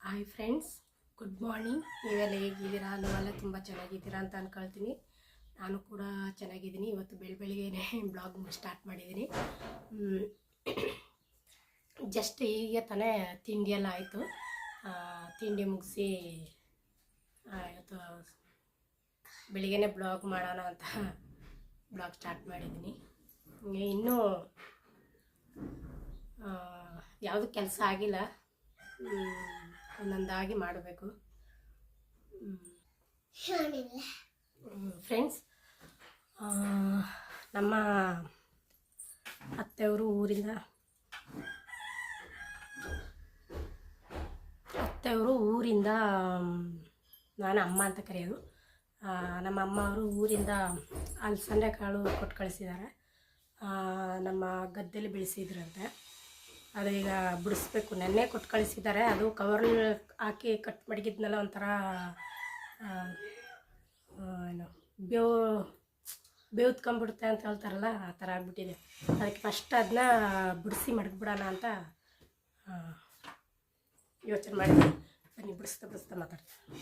Hi friends, good morning. ನೀವೆಲ್ಲ ಹೇಗಿದ್ದೀರಾ? ನೀವೆಲ್ಲ ತುಂಬ ಚೆನ್ನಾಗಿದ್ದೀರಾ ಅಂತ ಅಂದ್ಕೊಳ್ತೀನಿ. ನಾನು ಕೂಡ ಚೆನ್ನಾಗಿದ್ದೀನಿ. ಇವತ್ತು ಬೆಳಗ್ಗೆನೇ ಬ್ಲಾಗ್ ಸ್ಟಾರ್ಟ್ ಮಾಡಿದ್ದೀನಿ. ಜಸ್ಟ್ ಹೀಗೆ ತಾನೇ ತಿಂಡಿಯೆಲ್ಲ ಆಯಿತು. ತಿಂಡಿ ಮುಗಿಸಿ ಇವತ್ತು ಬೆಳಿಗ್ಗೆನೇ ಬ್ಲಾಗ್ ಮಾಡೋಣ ಅಂತ ಬ್ಲಾಗ್ ಸ್ಟಾರ್ಟ್ ಮಾಡಿದ್ದೀನಿ. ಇನ್ನೂ ಯಾವುದೂ ಕೆಲಸ ಆಗಿಲ್ಲ, ಒಂದೊಂದಾಗಿ ಮಾಡಬೇಕು. ಫ್ರೆಂಡ್ಸ್, ನಮ್ಮ ಅತ್ತೆಯವರು ಊರಿಂದ ನಾನು ಅಮ್ಮ ಅಂತ ಕರೆಯೋದು. ನಮ್ಮ ಅಮ್ಮ ಅವರು ಊರಿಂದ ಅಲಸಂದೆ ಕಾಳು ಕೊಟ್ಟು ಕಳಿಸಿದ್ದಾರೆ. ನಮ್ಮ ಗದ್ದೆಯಲ್ಲಿ ಬೆಳೆಸಿದ್ರಂತೆ. ಅದು ಈಗ ಬಿಡಿಸ್ಬೇಕು. ನೆನ್ನೆ ಕೊಟ್ಟು ಕಳಿಸಿದ್ದಾರೆ. ಅದು ಕವರಲ್ಲಿ ಹಾಕಿ ಕಟ್ ಮಡಗಿದ್ನೆಲ್ಲ ಒಂಥರ ಏನು ಬೇವ್ತ್ಕೊಂಬಿಡುತ್ತೆ ಅಂತ ಹೇಳ್ತಾರಲ್ಲ, ಆ ಥರ ಆಗಿಬಿಟ್ಟಿದೆ. ಅದಕ್ಕೆ ಫಸ್ಟ್ ಅದನ್ನ ಬಿಡಿಸಿ ಮಡಗ್ಬಿಡೋಣ ಅಂತ ಯೋಚನೆ ಮಾಡಿದ್ವಿ. ಬನ್ನಿ ಬಿಡಿಸ್ತಾ ಮಾತಾಡ್ತೀನಿ.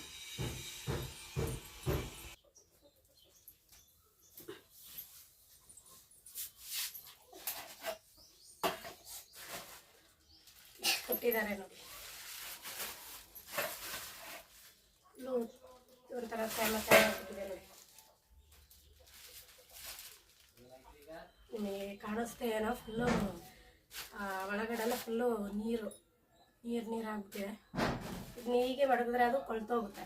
ಕೊಟ್ಟಿದ್ದಾರೆ ನೋಡಿ, ಒಂಥರ ಕೊಟ್ಟಿದೆ ನೋಡಿ. ನಿಮಗೆ ಕಾಣಿಸ್ತಾ ಏನೋ, ಫುಲ್ಲು ಒಳಗಡೆಲ್ಲ ಫುಲ್ಲು ನೀರಾಗ್ಬಿಟ್ಟಿದೆ. ಇದನ್ನ ಹೀಗೆ ಮಡಗಿದ್ರೆ ಅದು ಕೊಳ್ತೋಗುತ್ತೆ.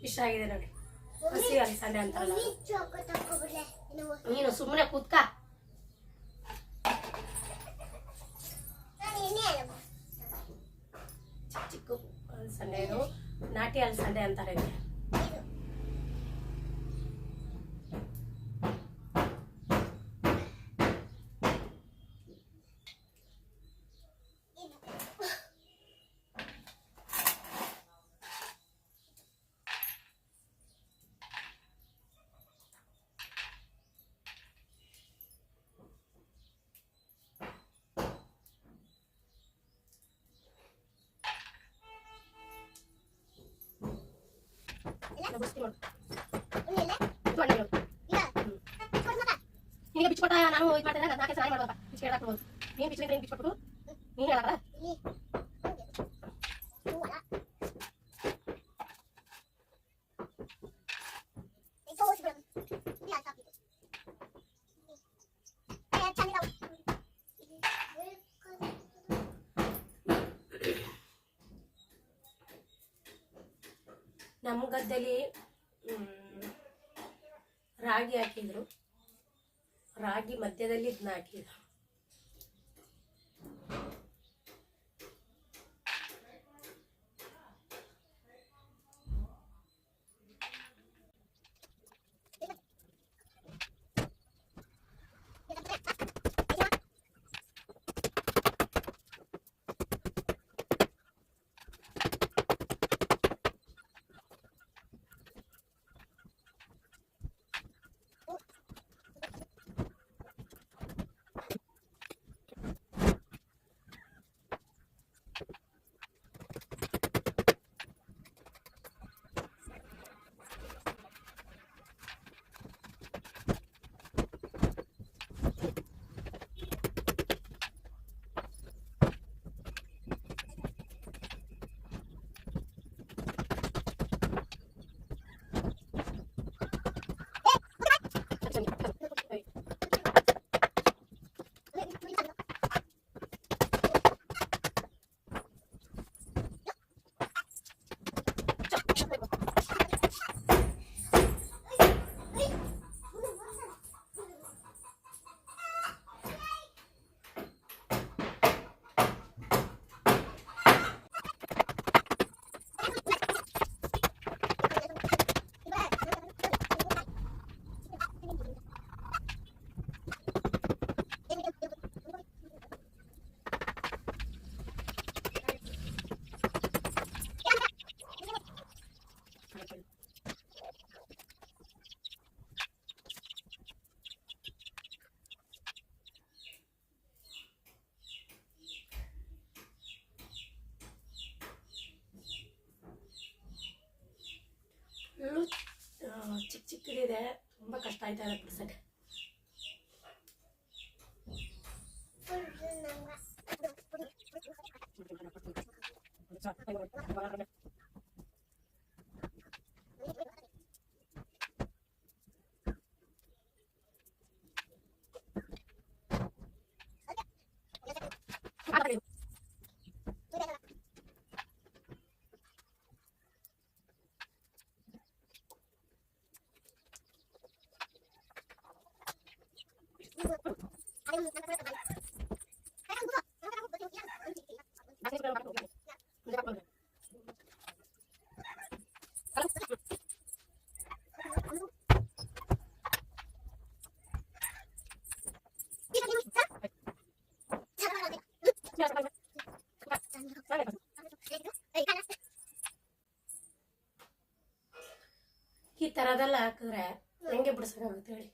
ಇಷ್ಟ ಆಗಿದೆ ನೋಡಿ. ಹಸಿ ಅಲಸಂದೆ ಅಂತಾರಲ್ಲ, ನೀನು ಸುಮ್ಮನೆ ಕೂತ್ಕ. ಚಿಕ್ಕ ಅಲಸಂದೆ, ಇದು ನಾಟಿ ಅಲಸಂದೆ ಅಂತಾರೆ. ಈಗ ಬಿಚ್ಕೊಟ್ಟ ನಾನು ಇದು ಮಾಡ್ತೇನೆ. ನಾಲ್ಕು ಸ್ನಾನ ಮಾಡ್ಬೇಕ, ಬಿಚ್ಕೊಡ್ಬೋದು. ನೀನು ಬಿಚ್ಚಿದ್ರೆ ನೀನು ಬಿಚ್ಕೊಟ್ಬಿಟ್ಟು ನೀನು ಹೇಳಲ್ಲ. ನಮ್ಮ ಗದ್ದೆಲಿ ರಾಗಿ ಹಾಕಿದ್ರು. ರಾಗಿ ಮಧ್ಯದಲ್ಲಿ ಇದನ್ನ ಹಾಕಿದ್ರು. ಆಗಿದೆ, ತುಂಬ ಕಷ್ಟ ಆಯ್ತಾ ಇದೆ ಬಿಡ್ಸಕ್ಕೆ. ಈ ಥರದೆಲ್ಲ ಹಾಕಿದ್ರೆ ಹೆಂಗೆ ಬಿಡಿಸೋಕ್ಕಾಗುತ್ತೆ ಹೇಳಿ?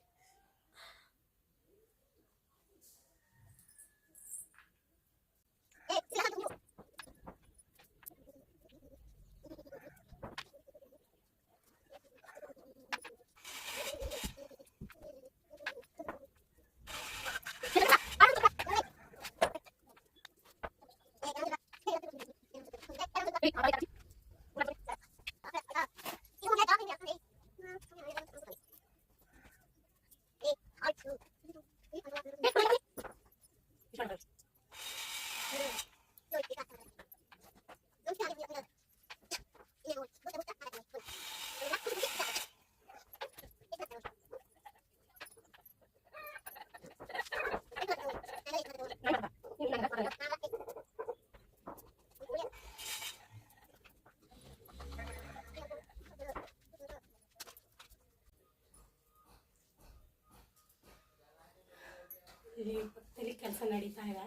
ಇಲ್ಲಿ ಪಕ್ಕದಲ್ಲಿ ಕೆಲಸ ನಡೀತಾ ಇದೆ,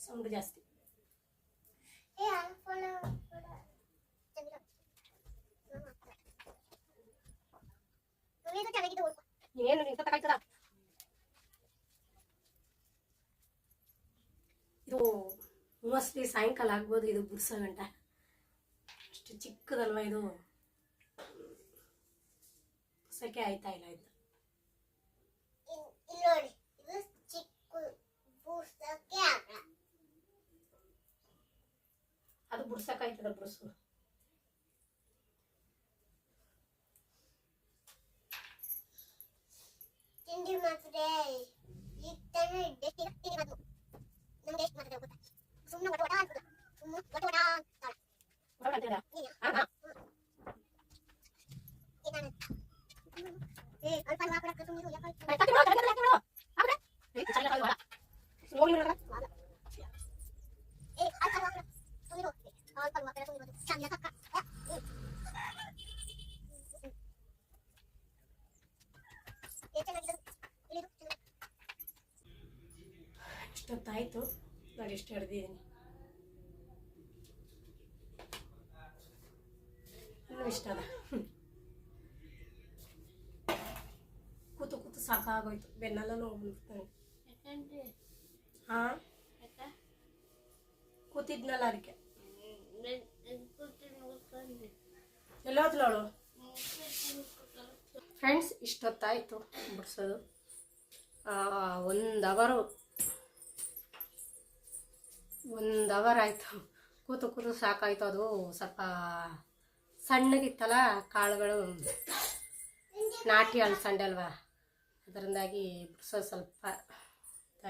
ಸೌಂಡ್ ಜಾಸ್ತಿ. ಏನು ನಿಂತಕ್ಕಾಯ್ತದ? ಇದು ಮೋಸ್ಟ್ಲಿ ಸಾಯಂಕಾಲ ಆಗ್ಬೋದು ಇದು ಬಿಡ್ಸೋ ಗಂಟ. ಅಷ್ಟು ಚಿಕ್ಕದಲ್ವ ಇದು, ಸೆಕೆ ಆಯ್ತಾ ಇಲ್ಲ ಇದು. ಅದು ಬಿಡ್ಸಕ್ಕಾಯ್ತದ ಬಿಡಿಸು. ತಿಂಡಿ ಮಾತ್ರ ಈಗ ತಾನೇ ನಮ್ಗೆ ಎಷ್ಟು ಮಾತ್ರ ಗೊತ್ತಾ? ಸುಮ್ಮನೆ ಒಟ ಅಂತ ಸುಮ್ಮನೆ ಒಟ ಅಂತಾಳೆ. ಅಲ್ಪ ಮಾತ್ರ ಸುಮ್ಮನೆ ಇಷ್ಟೊತ್ತಾಯ್ತು, ನಾನು ಎಷ್ಟು ಹಿಡ್ದಿದ್ದೀನಿ. ಇನ್ನೂ ಇಷ್ಟ ಅದ. ಕೂತು ಕೂತು ಸಾಕಾಗೋಯ್ತು, ಬೆನ್ನೆಲ್ಲ ನೋವು ಬಂದ್ಬಿಡ್ತಾನೆ. ಹಾಂ, ಕೂತಿದ್ನಲ್ಲ ಅದಕ್ಕೆ. ಎಲ್ಲೋದ್ಲವಳು? ಫ್ರೆಂಡ್ಸ್, ಇಷ್ಟೊತ್ತಾಯಿತು ಬಿಡಿಸೋದು. 1 ಅವರ್ ಆಯಿತು. ಕೂತು ಕೂತು ಸಾಕಾಯಿತು. ಅದು ಸ್ವಲ್ಪ ಸಣ್ಣಗಿತ್ತಲ್ಲ ಕಾಳುಗಳು, ನಾಟಿ ಅಲಸಂಡೆ ಅಲ್ವಾ, ಅದರಿಂದಾಗಿ ಬಿಡಿಸೋದು ಸ್ವಲ್ಪ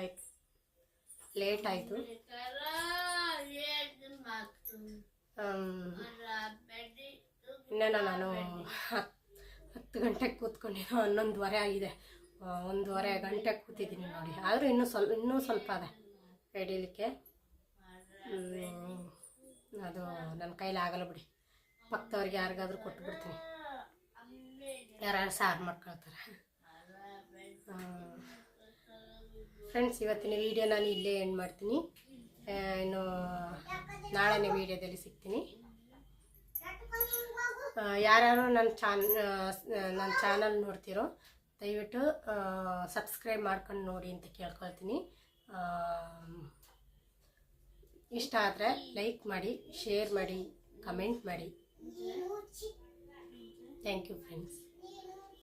ಆಯಿತು, ಲೇಟ್ ಆಯಿತು. ಇನ್ನೇನೋ ನಾನು 10 ಗಂಟೆಗೆ ಕೂತ್ಕೊಂಡಿದ್ದು, 11:15 ಆಗಿದೆ. 1:15 ಗಂಟೆಗೆ ಕೂತಿದ್ದೀನಿ ನೋಡಿ. ಆದರೂ ಇನ್ನೂ ಸ್ವಲ್ಪ ಅದೇ ಹಿಡೀಲಿಕ್ಕೆ. ಅದು ನನ್ನ ಕೈಲಿ ಆಗಲ್ಲ ಬಿಡಿ. ಪಕ್ಕದವ್ರಿಗೆ ಯಾರಿಗಾದ್ರೂ ಕೊಟ್ಬಿಡ್ತೀನಿ, ಯಾರು ಸಾರು ಮಾಡ್ಕೊಳ್ತಾರೆ. ಫ್ರೆಂಡ್ಸ್, ಇವತ್ತಿನ ವಿಡಿಯೋ ನಾನು ಇಲ್ಲೇ ಎಂಡ್ ಮಾಡ್ತೀನಿ. ಇನ್ನು ನಾಳೆನೇ ವಿಡಿಯೋದಲ್ಲಿ ಸಿಗ್ತೀನಿ. ಯಾರ್ಯಾರು ನನ್ನ ಚಾನಲ್ ನೋಡ್ತಿರೋ ದಯವಿಟ್ಟು ಸಬ್ಸ್ಕ್ರೈಬ್ ಮಾಡ್ಕೊಂಡು ನೋಡಿ ಅಂತ ಕೇಳ್ಕೊಳ್ತೀನಿ. ಇಷ್ಟ ಆದರೆ ಲೈಕ್ ಮಾಡಿ, ಶೇರ್ ಮಾಡಿ, ಕಮೆಂಟ್ ಮಾಡಿ. Thank you friends.